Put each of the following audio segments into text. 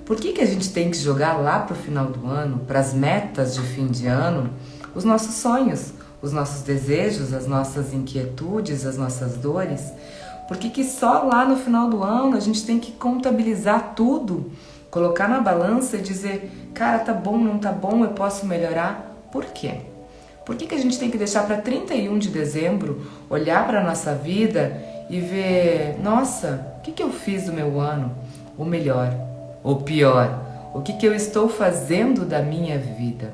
Por que a gente tem que jogar lá para o final do ano, para as metas de fim de ano, os nossos sonhos, os nossos desejos, as nossas inquietudes, as nossas dores? Por que só lá no final do ano a gente tem que contabilizar tudo, colocar na balança e dizer, cara, tá bom, não tá bom, eu posso melhorar? Por quê? Por que a gente tem que deixar para 31 de dezembro, olhar para a nossa vida e ver, nossa, o que eu fiz do meu ano? Ou melhor, ou pior, o que eu estou fazendo da minha vida?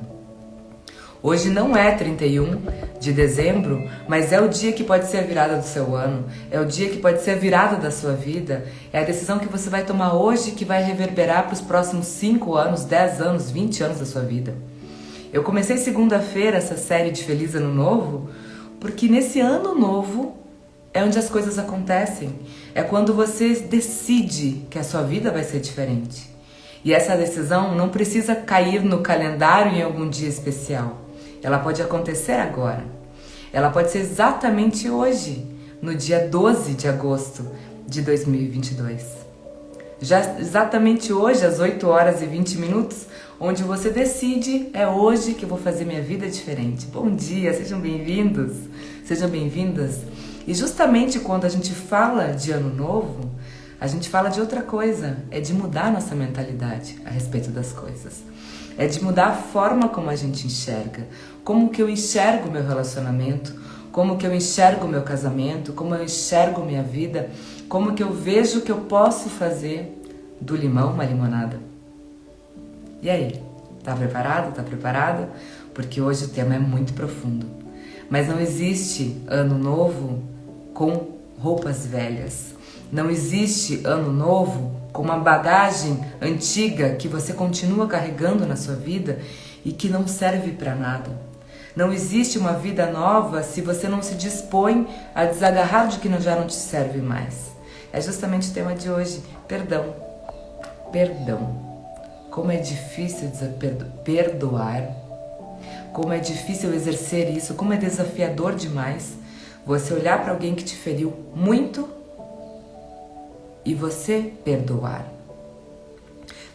Hoje não é 31 de dezembro, mas é o dia que pode ser a virada do seu ano, é o dia que pode ser a virada da sua vida, é a decisão que você vai tomar hoje que vai reverberar para os próximos 5 anos, 10 anos, 20 anos da sua vida. Eu comecei segunda-feira essa série de Feliz Ano Novo, porque nesse ano novo é onde as coisas acontecem. É quando você decide que a sua vida vai ser diferente. E essa decisão não precisa cair no calendário em algum dia especial. Ela pode acontecer agora. Ela pode ser exatamente hoje, no dia 12 de agosto de 2022. Já exatamente hoje, às 8 horas e 20 minutos, onde você decide, é hoje que eu vou fazer minha vida diferente. Bom dia, sejam bem-vindos, sejam bem-vindas. E justamente quando a gente fala de ano novo, a gente fala de outra coisa, é de mudar nossa mentalidade a respeito das coisas. É de mudar a forma como a gente enxerga, como que eu enxergo o meu relacionamento, como que eu enxergo o meu casamento, como eu enxergo minha vida, como que eu vejo que eu posso fazer do limão uma limonada. E aí, tá preparado? Tá preparada? Porque hoje o tema é muito profundo. Mas não existe ano novo com roupas velhas. Não existe ano novo com uma bagagem antiga que você continua carregando na sua vida e que não serve para nada. Não existe uma vida nova se você não se dispõe a desagarrar de que já não te serve mais. É justamente o tema de hoje, perdão. Perdão. Como é difícil perdoar, como é difícil exercer isso, como é desafiador demais você olhar para alguém que te feriu muito e você perdoar.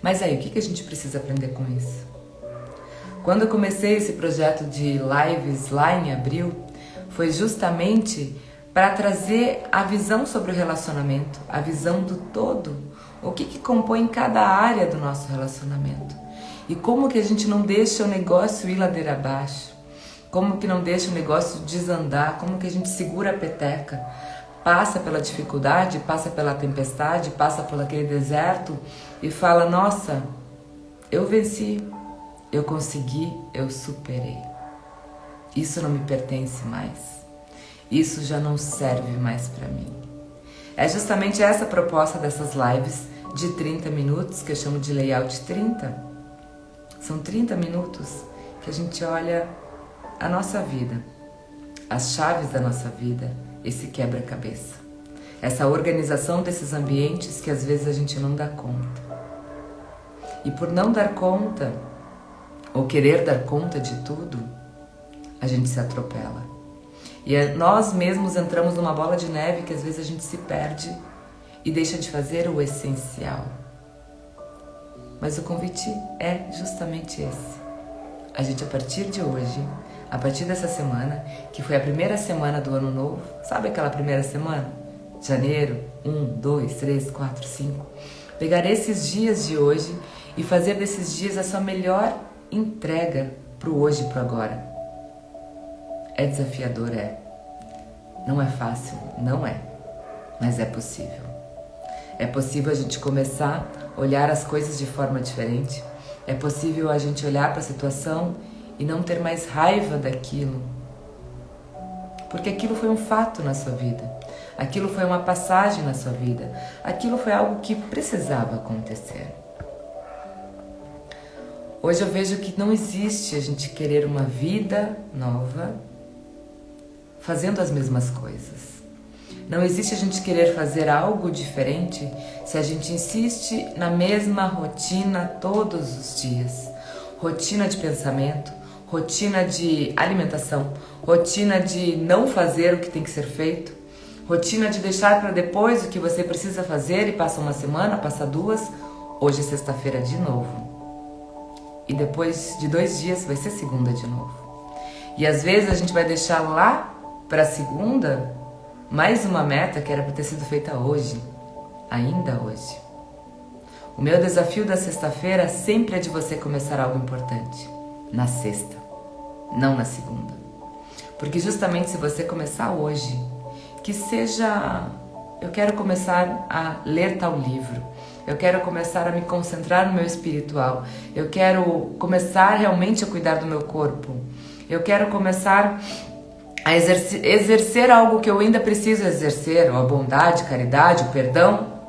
Mas aí, o que a gente precisa aprender com isso? Quando eu comecei esse projeto de lives lá em abril, foi justamente para trazer a visão sobre o relacionamento, a visão do todo, o que compõe cada área do nosso relacionamento e como que a gente não deixa o negócio ir ladeira abaixo, como que não deixa o negócio desandar, como que a gente segura a peteca, passa pela dificuldade, passa pela tempestade, passa por aquele deserto e fala, nossa, eu venci, eu consegui, eu superei. Isso não me pertence mais. Isso já não serve mais para mim. É justamente essa a proposta dessas lives de 30 minutos, que eu chamo de layout 30. São 30 minutos que a gente olha a nossa vida, as chaves da nossa vida, esse quebra-cabeça. Essa organização desses ambientes que às vezes a gente não dá conta. E por não dar conta, ou querer dar conta de tudo, a gente se atropela. E nós mesmos entramos numa bola de neve que às vezes a gente se perde e deixa de fazer o essencial. Mas o convite é justamente esse. A gente, a partir de hoje, a partir dessa semana, que foi a primeira semana do ano novo, sabe aquela primeira semana? Janeiro, 1, 2, 3, 4, 5. Pegar esses dias de hoje e fazer desses dias a sua melhor entrega pro hoje e pro agora. É desafiador, é. Não é fácil, não é. Mas é possível. É possível a gente começar a olhar as coisas de forma diferente. É possível a gente olhar para a situação e não ter mais raiva daquilo. Porque aquilo foi um fato na sua vida. Aquilo foi uma passagem na sua vida. Aquilo foi algo que precisava acontecer. Hoje eu vejo que não existe a gente querer uma vida nova fazendo as mesmas coisas. Não existe a gente querer fazer algo diferente se a gente insiste na mesma rotina todos os dias. Rotina de pensamento, rotina de alimentação, rotina de não fazer o que tem que ser feito, rotina de deixar para depois o que você precisa fazer e passa uma semana, passa duas, Hoje é sexta-feira de novo. E depois de 2 dias vai ser segunda de novo. E às vezes a gente vai deixar lá para segunda mais uma meta que era para ter sido feita hoje, ainda hoje. O meu desafio da sexta-feira sempre é de você começar algo importante na sexta, não na segunda. Porque justamente se você começar hoje, que seja, eu quero começar a ler tal livro, eu quero começar a me concentrar no meu espiritual, eu quero começar realmente a cuidar do meu corpo, eu quero começar a exercer algo que eu ainda preciso exercer, a bondade, caridade, o perdão.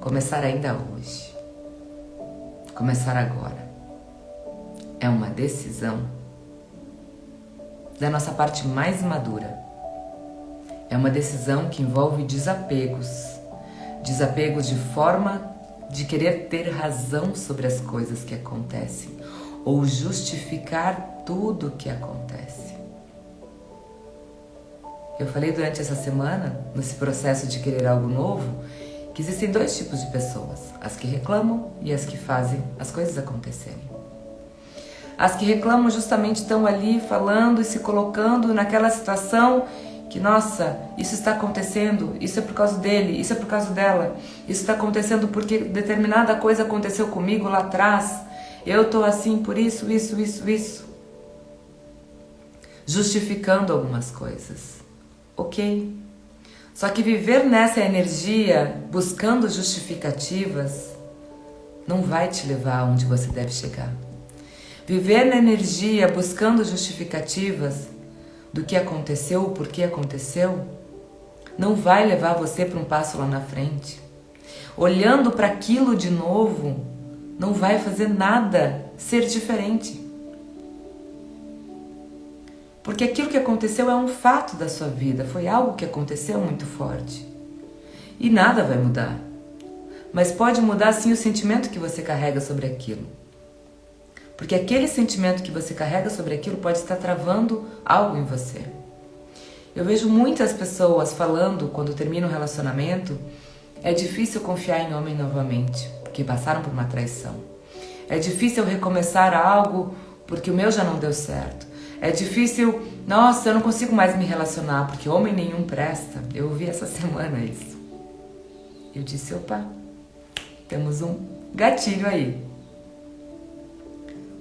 Começar ainda hoje, começar agora, é uma decisão da nossa parte mais madura. É uma decisão que envolve desapegos de forma de querer ter razão sobre as coisas que acontecem ou justificar tudo o que acontece. Eu falei durante essa semana, nesse processo de querer algo novo, que existem 2 tipos de pessoas, as que reclamam e as que fazem as coisas acontecerem. As que reclamam justamente estão ali falando e se colocando naquela situação que, nossa, isso está acontecendo, isso é por causa dele, isso é por causa dela, isso está acontecendo porque determinada coisa aconteceu comigo lá atrás, eu tô assim por isso. Justificando algumas coisas, ok? Só que viver nessa energia, buscando justificativas, não vai te levar aonde você deve chegar. Viver na energia, buscando justificativas do que aconteceu, o porquê aconteceu, não vai levar você para um passo lá na frente. Olhando para aquilo de novo, não vai fazer nada ser diferente. Porque aquilo que aconteceu é um fato da sua vida, foi algo que aconteceu muito forte. E nada vai mudar. Mas pode mudar sim o sentimento que você carrega sobre aquilo. Porque aquele sentimento que você carrega sobre aquilo pode estar travando algo em você. Eu vejo muitas pessoas falando, quando termina um relacionamento, é difícil confiar em homem novamente, porque passaram por uma traição. É difícil recomeçar algo porque o meu já não deu certo. É difícil, nossa, eu não consigo mais me relacionar porque homem nenhum presta. Eu ouvi essa semana isso. Eu disse, opa, temos um gatilho aí.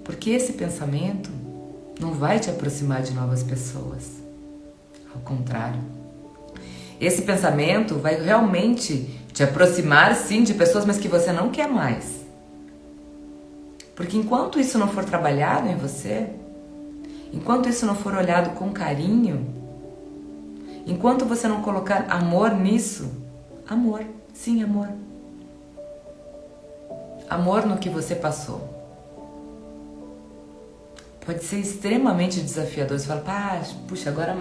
Porque esse pensamento não vai te aproximar de novas pessoas. Ao contrário. Esse pensamento vai realmente te aproximar, sim, de pessoas, mas que você não quer mais. Porque enquanto isso não for trabalhado em você, enquanto isso não for olhado com carinho, enquanto você não colocar amor nisso, amor, sim, amor. Amor no que você passou. Pode ser extremamente desafiador. Você fala, puxa, agora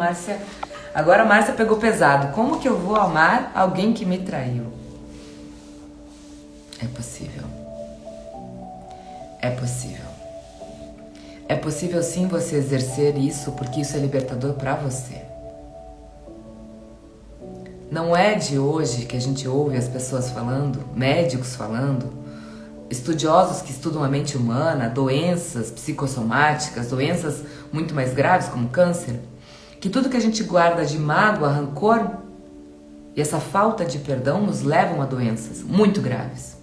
a Márcia pegou pesado. Como que eu vou amar alguém que me traiu? É possível. É possível. É possível sim você exercer isso, porque isso é libertador para você. Não é de hoje que a gente ouve as pessoas falando, médicos falando, estudiosos que estudam a mente humana, doenças psicossomáticas, doenças muito mais graves como câncer, que tudo que a gente guarda de mágoa, rancor e essa falta de perdão nos levam a doenças muito graves.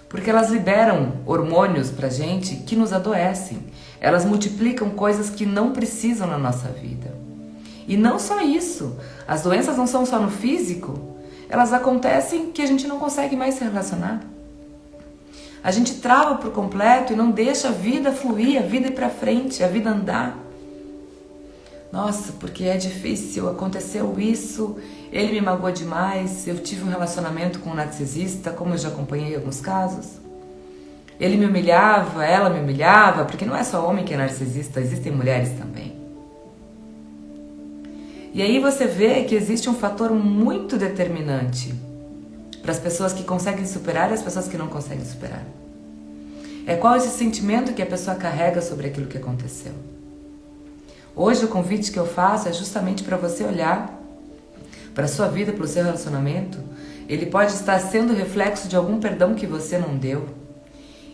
Porque elas liberam hormônios pra gente que nos adoecem. Elas multiplicam coisas que não precisam na nossa vida. E não só isso, as doenças não são só no físico, elas acontecem que a gente não consegue mais se relacionar. A gente trava por completo e não deixa a vida fluir, a vida ir pra frente, a vida andar. Nossa, porque é difícil, aconteceu isso, ele me magoou demais, eu tive um relacionamento com um narcisista, como eu já acompanhei alguns casos. Ele me humilhava, ela me humilhava, porque não é só homem que é narcisista, existem mulheres também. E aí você vê que existe um fator muito determinante para as pessoas que conseguem superar e as pessoas que não conseguem superar. É qual esse sentimento que a pessoa carrega sobre aquilo que aconteceu. Hoje o convite que eu faço é justamente para você olhar para a sua vida, para o seu relacionamento, ele pode estar sendo reflexo de algum perdão que você não deu.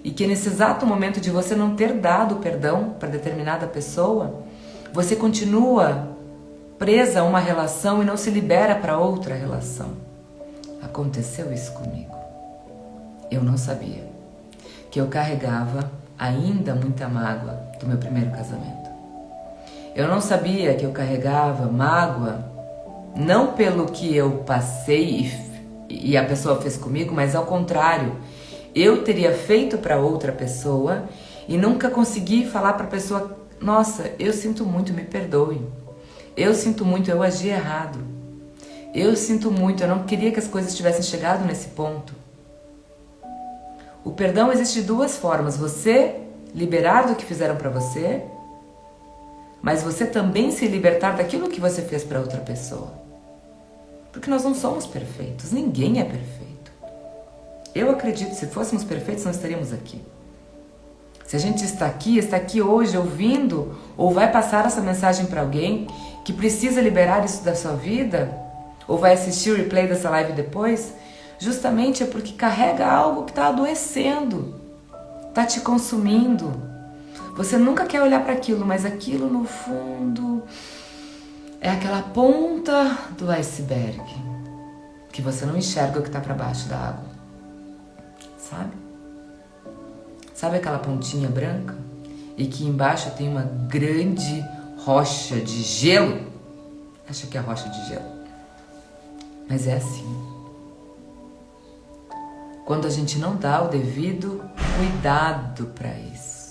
E que nesse exato momento de você não ter dado perdão para determinada pessoa, você continua presa a uma relação e não se libera para outra relação. Aconteceu isso comigo. Eu não sabia que eu carregava ainda muita mágoa do meu primeiro casamento. Eu não sabia que eu carregava mágoa não pelo que eu passei e a pessoa fez comigo, mas ao contrário, eu teria feito para outra pessoa e nunca consegui falar para a pessoa: nossa, eu sinto muito, me perdoe. Eu sinto muito, eu agi errado. Eu sinto muito, eu não queria que as coisas tivessem chegado nesse ponto. O perdão existe de duas formas: você liberar do que fizeram para você, mas você também se libertar daquilo que você fez para outra pessoa. Porque nós não somos perfeitos, ninguém é perfeito. Eu acredito que se fôssemos perfeitos, não estaríamos aqui. Se a gente está aqui hoje ouvindo, ou vai passar essa mensagem para alguém que precisa liberar isso da sua vida, ou vai assistir o replay dessa live depois, justamente é porque carrega algo que está adoecendo, está te consumindo. Você nunca quer olhar para aquilo, mas aquilo no fundo é aquela ponta do iceberg que você não enxerga o que está para baixo da água, sabe? Sabe aquela pontinha branca e que embaixo tem uma grande rocha de gelo? Acho que é rocha de gelo, mas é assim. Quando a gente não dá o devido cuidado para isso.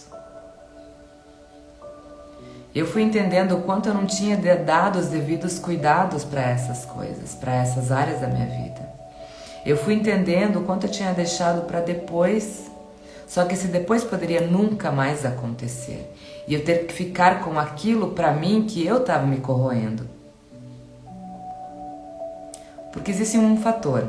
Eu fui entendendo o quanto eu não tinha dado os devidos cuidados para essas coisas, para essas áreas da minha vida. Eu fui entendendo o quanto eu tinha deixado para depois, só que esse depois poderia nunca mais acontecer. E eu ter que ficar com aquilo para mim que eu estava me corroendo. Porque existe um fator.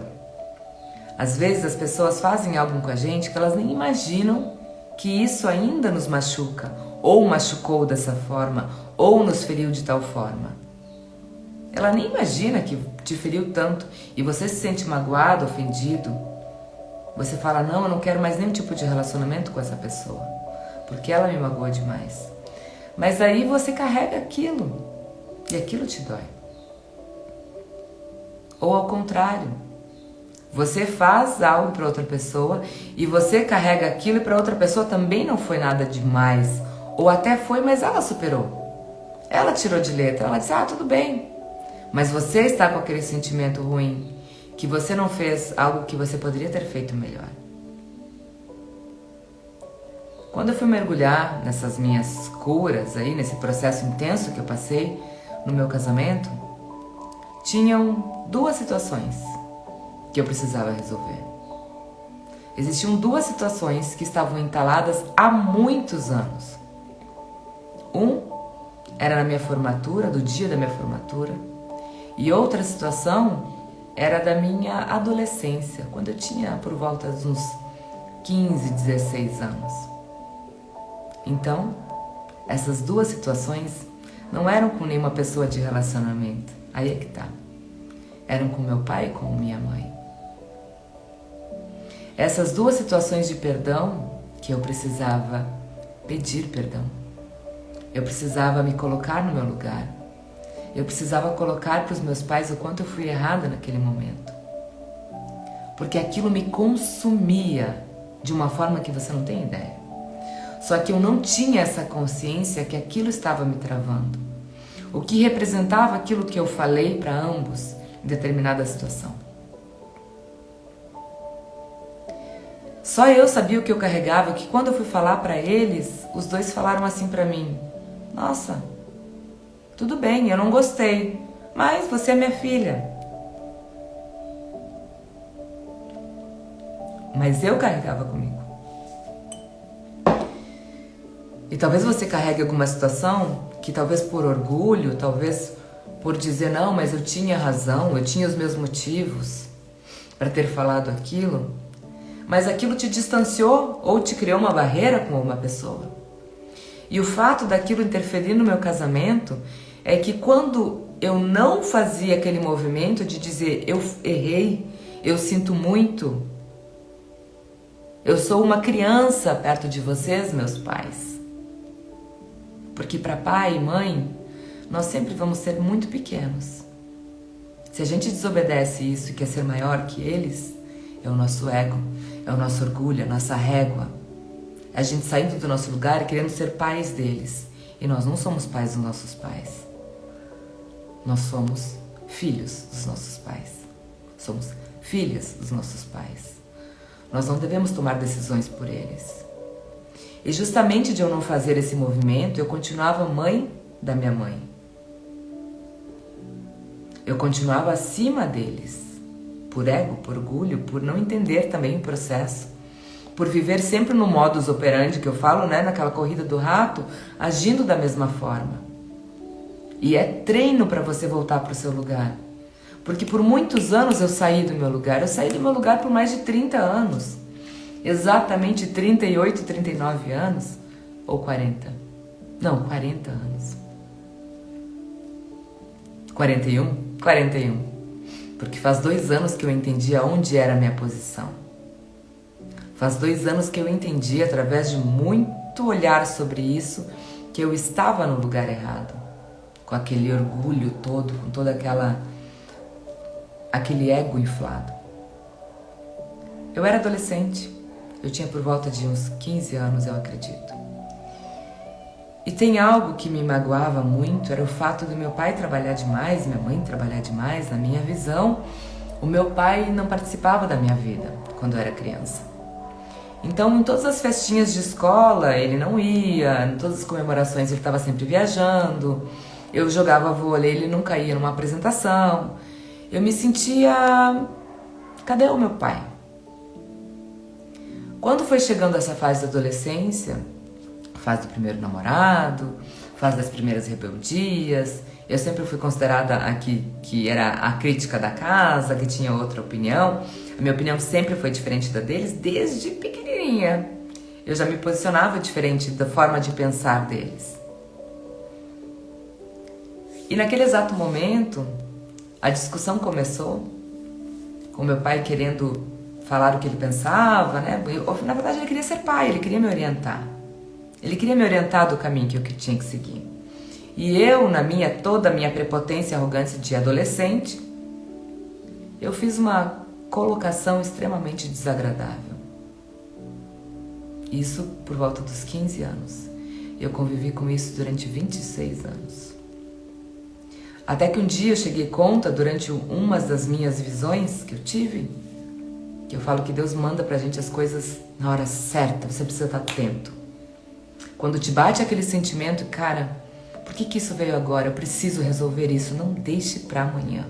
Às vezes as pessoas fazem algo com a gente que elas nem imaginam que isso ainda nos machuca, ou machucou dessa forma, ou nos feriu de tal forma. Ela nem imagina que te feriu tanto e você se sente magoado, ofendido. Você fala: não, eu não quero mais nenhum tipo de relacionamento com essa pessoa, porque ela me magoou demais. Mas aí você carrega aquilo e aquilo te dói. Ou ao contrário, você faz algo para outra pessoa e você carrega aquilo e para outra pessoa também não foi nada demais. Ou até foi, mas ela superou. Ela tirou de letra, ela disse: ah, tudo bem. Mas você está com aquele sentimento ruim, que você não fez algo que você poderia ter feito melhor. Quando eu fui mergulhar nessas minhas curas aí, nesse processo intenso que eu passei no meu casamento, tinham duas situações que eu precisava resolver. Existiam duas situações que estavam entaladas há muitos anos. Era na minha formatura, do dia da minha formatura, e outra situação era da minha adolescência, quando eu tinha por volta de uns 15, 16 anos. Então, essas duas situações não eram com nenhuma pessoa de relacionamento, aí é que tá. Eram com meu pai e com minha mãe. Essas duas situações de perdão que eu precisava pedir perdão. Eu precisava me colocar no meu lugar. Eu precisava colocar para os meus pais o quanto eu fui errada naquele momento. Porque aquilo me consumia de uma forma que você não tem ideia. Só que eu não tinha essa consciência que aquilo estava me travando. O que representava aquilo que eu falei para ambos em determinada situação. Só eu sabia o que eu carregava, que quando eu fui falar para eles, os dois falaram assim para mim: nossa, tudo bem, eu não gostei, mas você é minha filha. Mas eu carregava comigo. E talvez você carregue alguma situação que talvez por orgulho, talvez por dizer: não, mas eu tinha razão, eu tinha os meus motivos para ter falado aquilo, mas aquilo te distanciou ou te criou uma barreira com uma pessoa. E o fato daquilo interferir no meu casamento é que quando eu não fazia aquele movimento de dizer: eu errei, eu sinto muito, eu sou uma criança perto de vocês, meus pais. Porque para pai e mãe, nós sempre vamos ser muito pequenos. Se a gente desobedece isso e quer ser maior que eles, é o nosso ego, é o nosso orgulho, é a nossa régua. É a gente saindo do nosso lugar e querendo ser pais deles. E nós não somos pais dos nossos pais. Nós somos filhos dos nossos pais. Somos filhas dos nossos pais. Nós não devemos tomar decisões por eles. E justamente de eu não fazer esse movimento, eu continuava mãe da minha mãe. Eu continuava acima deles. Por ego, por orgulho, por não entender também o processo. Por viver sempre no modus operandi que eu falo, né? Naquela corrida do rato, agindo da mesma forma. E é treino para você voltar para o seu lugar. Porque por muitos anos eu saí do meu lugar. Eu saí do meu lugar por mais de 30 anos. Exatamente 38, 39 anos. Ou 40. Não, 40 anos. 41? 41. Porque faz 2 anos que eu entendi aonde era a minha posição. Faz 2 anos que eu entendi, através de muito olhar sobre isso, que eu estava no lugar errado. Com aquele orgulho todo, com toda aquele ego inflado. Eu era adolescente, eu tinha por volta de uns 15 anos, eu acredito. E tem algo que me magoava muito, era o fato do meu pai trabalhar demais, minha mãe trabalhar demais. Na minha visão, o meu pai não participava da minha vida quando eu era criança. Então, em todas as festinhas de escola, ele não ia, em todas as comemorações ele estava sempre viajando. Eu jogava vôlei, ele nunca ia numa apresentação. Eu me sentia... Cadê o meu pai? Quando foi chegando essa fase da adolescência, fase do primeiro namorado, fase das primeiras rebeldias, eu sempre fui considerada aqui que era a crítica da casa, que tinha outra opinião. A minha opinião sempre foi diferente da deles, desde pequenininha. Eu já me posicionava diferente da forma de pensar deles. E naquele exato momento, a discussão começou, com meu pai querendo falar o que ele pensava, né? Na verdade, ele queria ser pai, ele queria me orientar. Ele queria me orientar do caminho que eu tinha que seguir. E eu, toda a minha prepotência e arrogância de adolescente, eu fiz uma colocação extremamente desagradável. Isso por volta dos 15 anos. Eu convivi com isso durante 26 anos. Até que um dia eu cheguei conta, durante uma das minhas visões que eu tive, que eu falo que Deus manda pra gente as coisas na hora certa, você precisa estar atento. Quando te bate aquele sentimento, cara, por que isso veio agora? Eu preciso resolver isso, não deixe pra amanhã.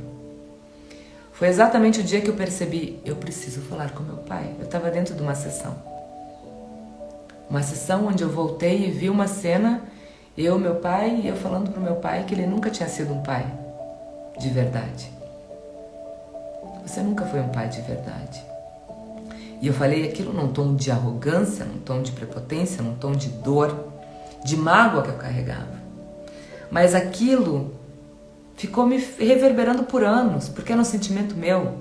Foi exatamente o dia que eu percebi, eu preciso falar com meu pai. Eu estava dentro de uma sessão. Uma sessão onde eu voltei e vi uma cena, meu pai, e eu falando pro meu pai que ele nunca tinha sido um pai de verdade. Você nunca foi um pai de verdade. E eu falei aquilo num tom de arrogância, num tom de prepotência, num tom de dor, de mágoa que eu carregava. Mas aquilo ficou me reverberando por anos, porque era um sentimento meu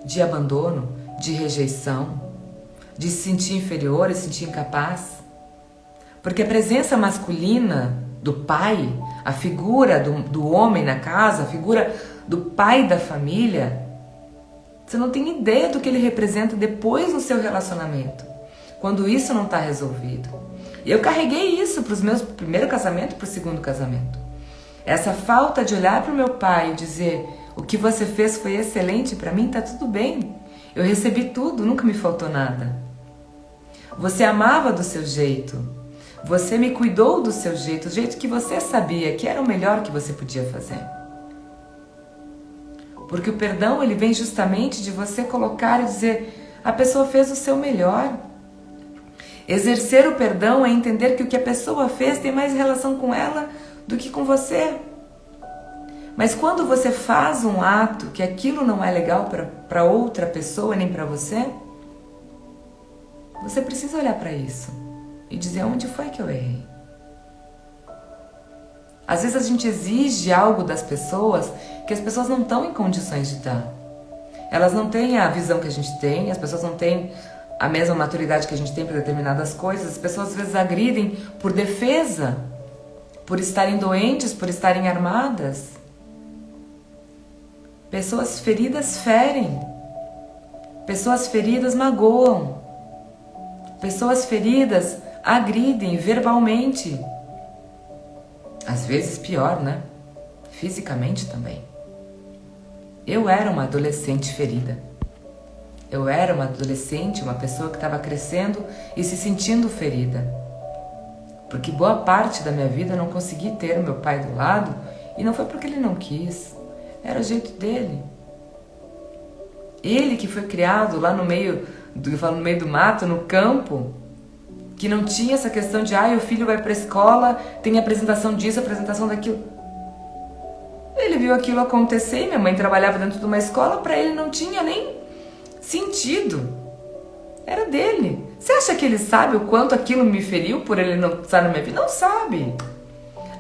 de abandono, de rejeição, de se sentir inferior e se sentir incapaz. Porque a presença masculina do pai, a figura do homem na casa, a figura do pai da família, você não tem ideia do que ele representa depois no seu relacionamento, quando isso não está resolvido. E eu carreguei isso para os meus primeiro casamento e para o segundo casamento. Essa falta de olhar para o meu pai e dizer, o que você fez foi excelente, para mim está tudo bem. Eu recebi tudo, nunca me faltou nada. Você amava do seu jeito. Você me cuidou do seu jeito, o jeito que você sabia que era o melhor que você podia fazer. Porque o perdão, ele vem justamente de você colocar e dizer, a pessoa fez o seu melhor. Exercer o perdão é entender que o que a pessoa fez tem mais relação com ela do que com você. Mas quando você faz um ato que aquilo não é legal para outra pessoa nem para você, você precisa olhar para isso e dizer onde foi que eu errei. Às vezes a gente exige algo das pessoas que as pessoas não estão em condições de dar. Elas não têm a visão que a gente tem, as pessoas não têm a mesma maturidade que a gente tem para determinadas coisas. As pessoas às vezes agridem por defesa, por estarem doentes, por estarem armadas. Pessoas feridas ferem. Pessoas feridas magoam. Pessoas feridas agridem verbalmente. Às vezes pior, né? Fisicamente também. Eu era uma adolescente ferida. Eu era uma adolescente, uma pessoa que estava crescendo e se sentindo ferida. Porque boa parte da minha vida eu não consegui ter o meu pai do lado, e não foi porque ele não quis. Era o jeito dele. Ele que foi criado lá no meio do mato, no campo, que não tinha essa questão de o filho vai para a escola, tem apresentação disso, apresentação daquilo. Ele viu aquilo acontecer, minha mãe trabalhava dentro de uma escola, para ele não tinha nem sentido. Era dele. Você acha que ele sabe o quanto aquilo me feriu por ele não estar na minha vida? Não sabe.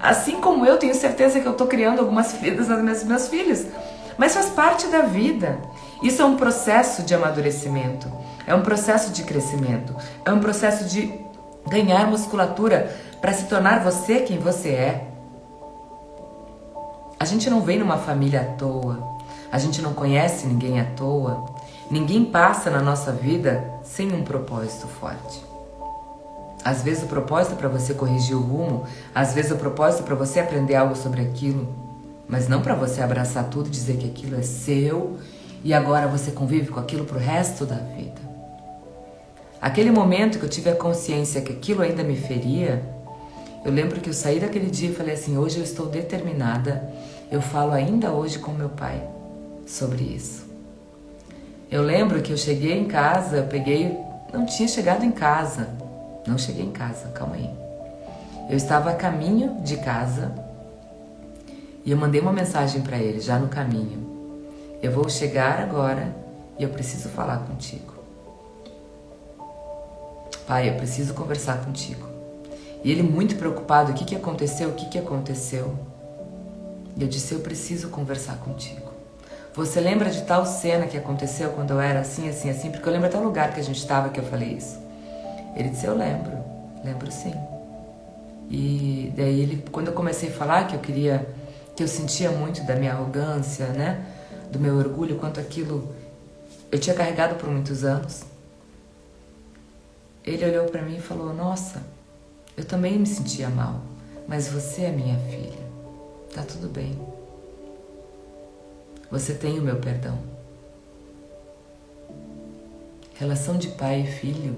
Assim como eu tenho certeza que eu estou criando algumas feridas nos meus filhos. Mas faz parte da vida. Isso é um processo de amadurecimento. É um processo de crescimento. É um processo de ganhar musculatura para se tornar você quem você é. A gente não vem numa família à toa. A gente não conhece ninguém à toa. Ninguém passa na nossa vida sem um propósito forte. Às vezes o propósito é para você corrigir o rumo, às vezes o propósito é para você aprender algo sobre aquilo, mas não para você abraçar tudo e dizer que aquilo é seu e agora você convive com aquilo pro resto da vida. Aquele momento que eu tive a consciência que aquilo ainda me feria, eu lembro que eu saí daquele dia e falei assim, hoje eu estou determinada, eu falo ainda hoje com meu pai sobre isso. Eu lembro que eu cheguei em casa, não tinha chegado em casa, não cheguei em casa, calma aí. Eu estava a caminho de casa e eu mandei uma mensagem para ele, já no caminho. Eu vou chegar agora e eu preciso falar contigo. Pai, eu preciso conversar contigo. E ele muito preocupado, o que aconteceu? E eu disse, eu preciso conversar contigo. Você lembra de tal cena que aconteceu quando eu era assim, assim, assim? Porque eu lembro até o lugar que a gente estava que eu falei isso. Ele disse, eu lembro sim. E daí quando eu comecei a falar que eu sentia muito da minha arrogância, né? Do meu orgulho, quanto aquilo eu tinha carregado por muitos anos. Ele olhou para mim e falou, nossa, eu também me sentia mal, mas você é minha filha, tá tudo bem. Você tem o meu perdão. Relação de pai e filho,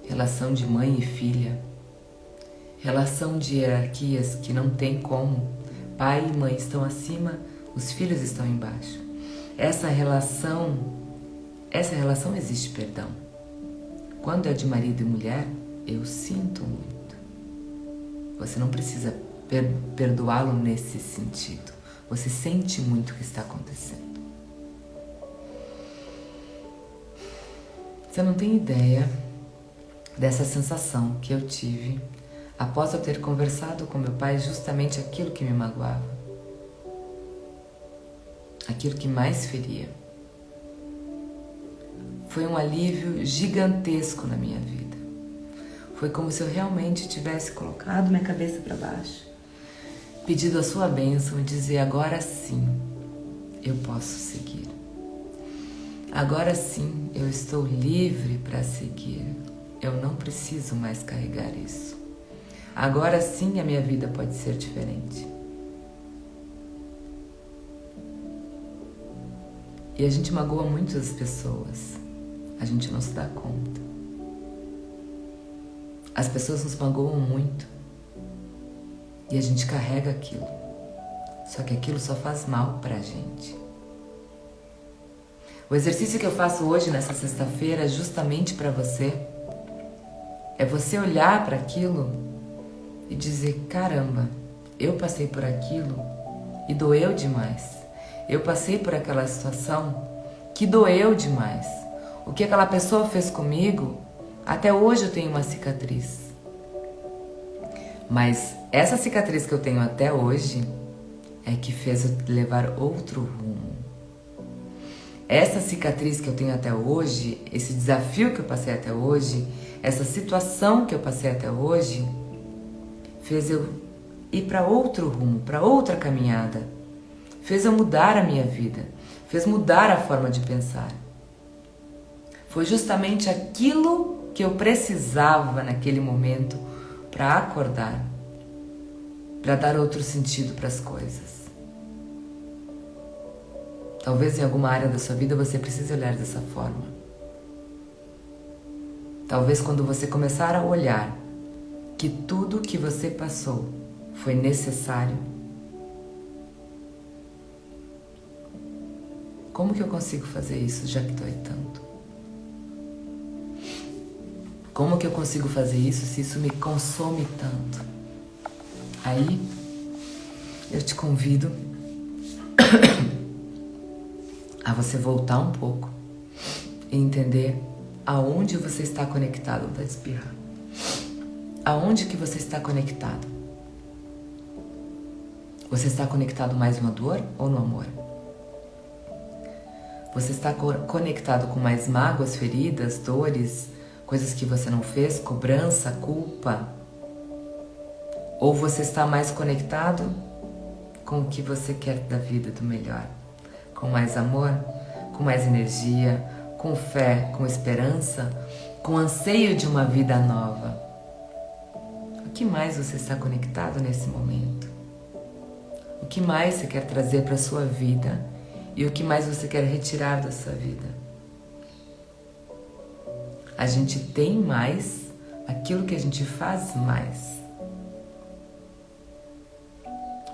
relação de mãe e filha, relação de hierarquias que não tem como. Pai e mãe estão acima, os filhos estão embaixo. Essa relação existe perdão. Quando é de marido e mulher, eu sinto muito. Você não precisa perdoá-lo nesse sentido. Você sente muito o que está acontecendo. Você não tem ideia dessa sensação que eu tive após eu ter conversado com meu pai justamente aquilo que me magoava. Aquilo que mais feria. Foi um alívio gigantesco na minha vida. Foi como se eu realmente tivesse colocado minha cabeça para baixo, pedido a sua bênção e dizer, agora sim eu posso seguir. Agora sim eu estou livre para seguir. Eu não preciso mais carregar isso. Agora sim a minha vida pode ser diferente. E a gente magoa muitas pessoas. A gente não se dá conta. As pessoas nos magoam muito. E a gente carrega aquilo. Só que aquilo só faz mal pra gente. O exercício que eu faço hoje, nessa sexta-feira, é justamente para você. É você olhar para aquilo e dizer, caramba, eu passei por aquilo e doeu demais. Eu passei por aquela situação que doeu demais. O que aquela pessoa fez comigo, até hoje eu tenho uma cicatriz. Mas essa cicatriz que eu tenho até hoje é que fez eu levar outro rumo. Essa cicatriz que eu tenho até hoje, esse desafio que eu passei até hoje, essa situação que eu passei até hoje, fez eu ir para outro rumo, para outra caminhada. Fez eu mudar a minha vida, fez mudar a forma de pensar. Foi justamente aquilo que eu precisava naquele momento para acordar, para dar outro sentido para as coisas. Talvez em alguma área da sua vida você precise olhar dessa forma. Talvez quando você começar a olhar que tudo que você passou foi necessário. Como que eu consigo fazer isso já que dói tanto? Como que eu consigo fazer isso se isso me consome tanto? Aí eu te convido a você voltar um pouco e entender aonde você está conectado da espirra. Aonde que você está conectado? Você está conectado mais na dor ou no amor? Você está conectado com mais mágoas, feridas, dores, coisas que você não fez, cobrança, culpa? Ou você está mais conectado com o que você quer da vida, do melhor? Com mais amor, com mais energia, com fé, com esperança, com anseio de uma vida nova. O que mais você está conectado nesse momento? O que mais você quer trazer para a sua vida e o que mais você quer retirar da sua vida? A gente tem mais aquilo que a gente faz mais.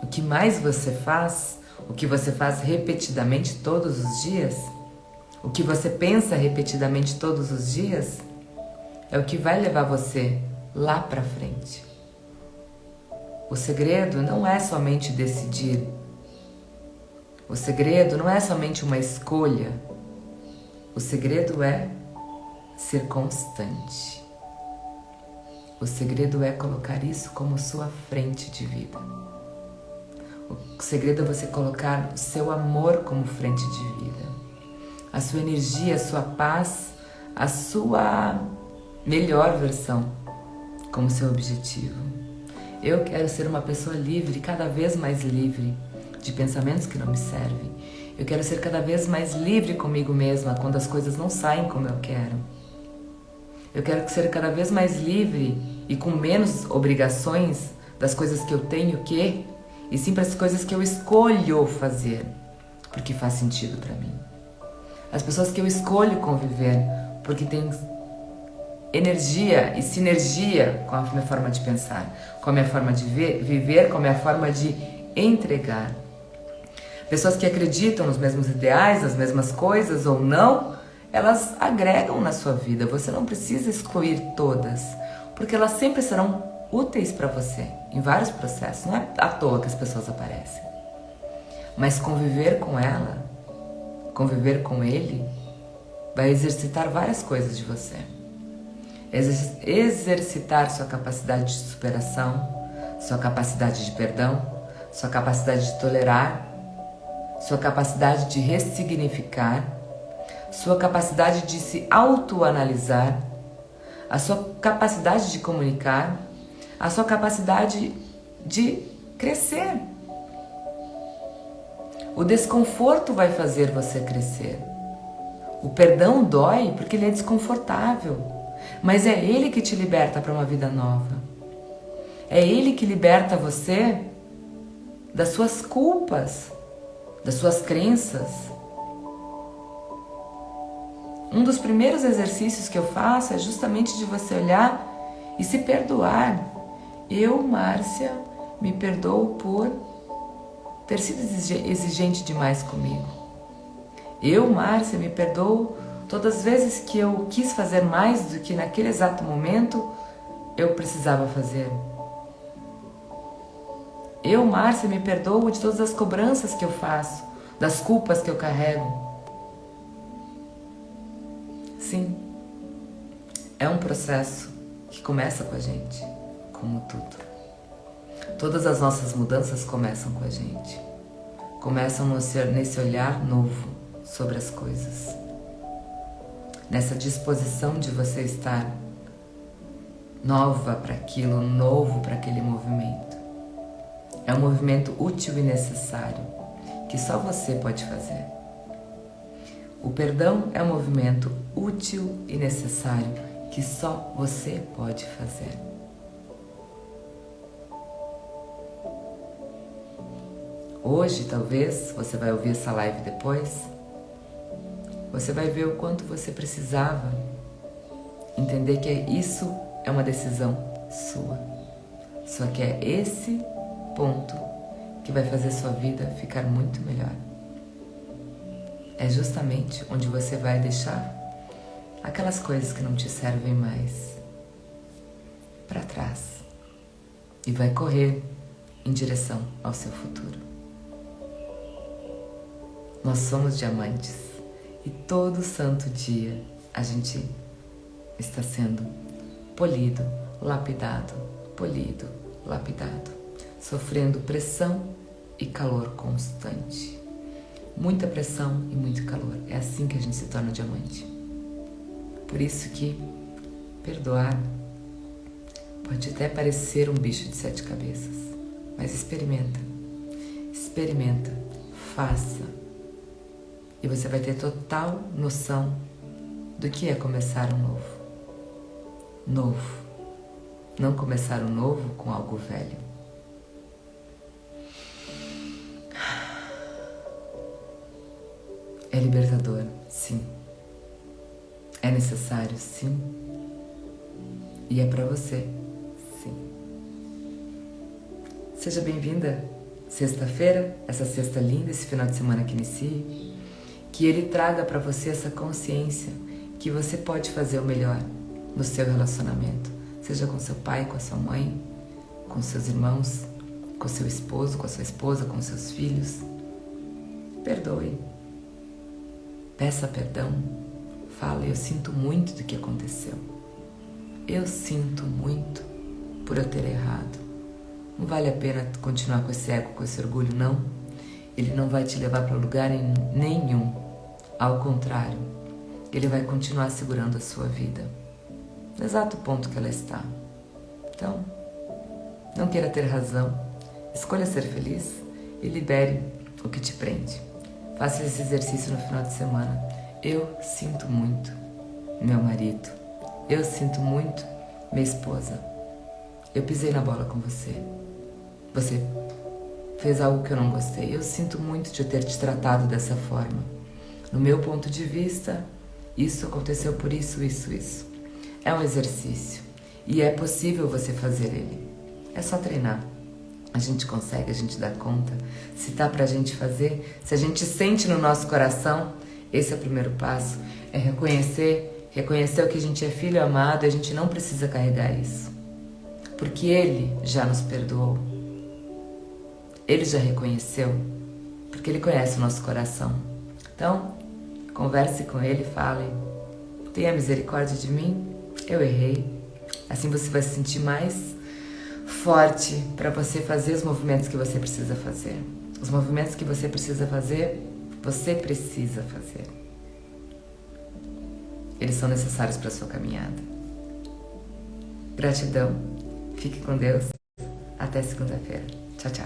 O que mais você faz, o que você faz repetidamente todos os dias, o que você pensa repetidamente todos os dias, é o que vai levar você lá para frente. O segredo não é somente decidir. O segredo não é somente uma escolha. O segredo é ser constante. O segredo é colocar isso como sua frente de vida. O segredo é você colocar o seu amor como frente de vida, a sua energia, a sua paz, a sua melhor versão como seu objetivo. Eu quero ser uma pessoa livre, cada vez mais livre de pensamentos que não me servem. Eu quero ser cada vez mais livre comigo mesma quando as coisas não saem como eu quero. Eu quero ser cada vez mais livre e com menos obrigações das coisas que eu tenho que, e sim para as coisas que eu escolho fazer, porque faz sentido para mim. As pessoas que eu escolho conviver, porque tem energia e sinergia com a minha forma de pensar, com a minha forma de viver, com a minha forma de entregar. Pessoas que acreditam nos mesmos ideais, nas mesmas coisas ou não, elas agregam na sua vida. Você não precisa excluir todas, porque elas sempre serão úteis para você em vários processos. Não é à toa que as pessoas aparecem. Mas conviver com ela, conviver com ele, vai exercitar várias coisas de você. Exercitar sua capacidade de superação, sua capacidade de perdão, sua capacidade de tolerar, sua capacidade de ressignificar, sua capacidade de se autoanalisar, a sua capacidade de comunicar, a sua capacidade de crescer. O desconforto vai fazer você crescer. O perdão dói porque ele é desconfortável, mas é ele que te liberta para uma vida nova. É ele que liberta você das suas culpas, das suas crenças. Um dos primeiros exercícios que eu faço é justamente de você olhar e se perdoar. Eu, Márcia, me perdoo por ter sido exigente demais comigo. Eu, Márcia, me perdoo todas as vezes que eu quis fazer mais do que naquele exato momento eu precisava fazer. Eu, Márcia, me perdoo de todas as cobranças que eu faço, das culpas que eu carrego. Sim, é um processo que começa com a gente, como tudo. Todas as nossas mudanças começam com a gente. Começam nesse olhar novo, sobre as coisas. Nessa disposição de você estar nova para aquilo, novo para aquele movimento. É um movimento útil e necessário, que só você pode fazer. O perdão é um movimento útil e necessário, que só você pode fazer. Hoje, talvez, você vai ouvir essa live depois, você vai ver o quanto você precisava entender que isso é uma decisão sua. Só que é esse ponto que vai fazer sua vida ficar muito melhor. É justamente onde você vai deixar aquelas coisas que não te servem mais para trás e vai correr em direção ao seu futuro. Nós somos diamantes e todo santo dia a gente está sendo polido, lapidado, sofrendo pressão e calor constante. Muita pressão e muito calor. É assim que a gente se torna diamante. Por isso que perdoar pode até parecer um bicho de 7 cabeças, mas experimenta, faça, e você vai ter total noção do que é começar um novo. Não começar um novo com algo velho. É libertador, sim. É necessário, sim. E é pra você, sim. Seja bem-vinda sexta-feira, essa sexta linda, esse final de semana que inicia. Que ele traga pra você essa consciência que você pode fazer o melhor no seu relacionamento. Seja com seu pai, com a sua mãe, com seus irmãos, com seu esposo, com a sua esposa, com seus filhos. Perdoe. Peça perdão. Fala, eu sinto muito do que aconteceu. Eu sinto muito por eu ter errado. Não vale a pena continuar com esse ego, com esse orgulho, não. Ele não vai te levar para lugar nenhum. Ao contrário, ele vai continuar segurando a sua vida no exato ponto que ela está. Então, não queira ter razão, escolha ser feliz e libere o que te prende. Faça esse exercício no final de semana. Eu sinto muito meu marido. Eu sinto muito minha esposa. Eu pisei na bola com você. Você fez algo que eu não gostei. Eu sinto muito de eu ter te tratado dessa forma. No meu ponto de vista, isso aconteceu por isso. É um exercício e é possível você fazer ele. É só treinar. A gente consegue, a gente dá conta. Se tá pra gente fazer, se a gente sente no nosso coração, esse é o primeiro passo. É reconhecer o que a gente é filho amado e a gente não precisa carregar isso. Porque Ele já nos perdoou. Ele já reconheceu, porque Ele conhece o nosso coração. Então, converse com Ele, fale, tenha misericórdia de mim, eu errei. Assim você vai se sentir mais forte para você fazer os movimentos que você precisa fazer. Os movimentos que você precisa fazer, você precisa fazer. Eles são necessários para a sua caminhada. Gratidão, fique com Deus, até segunda-feira. Tchau, tchau.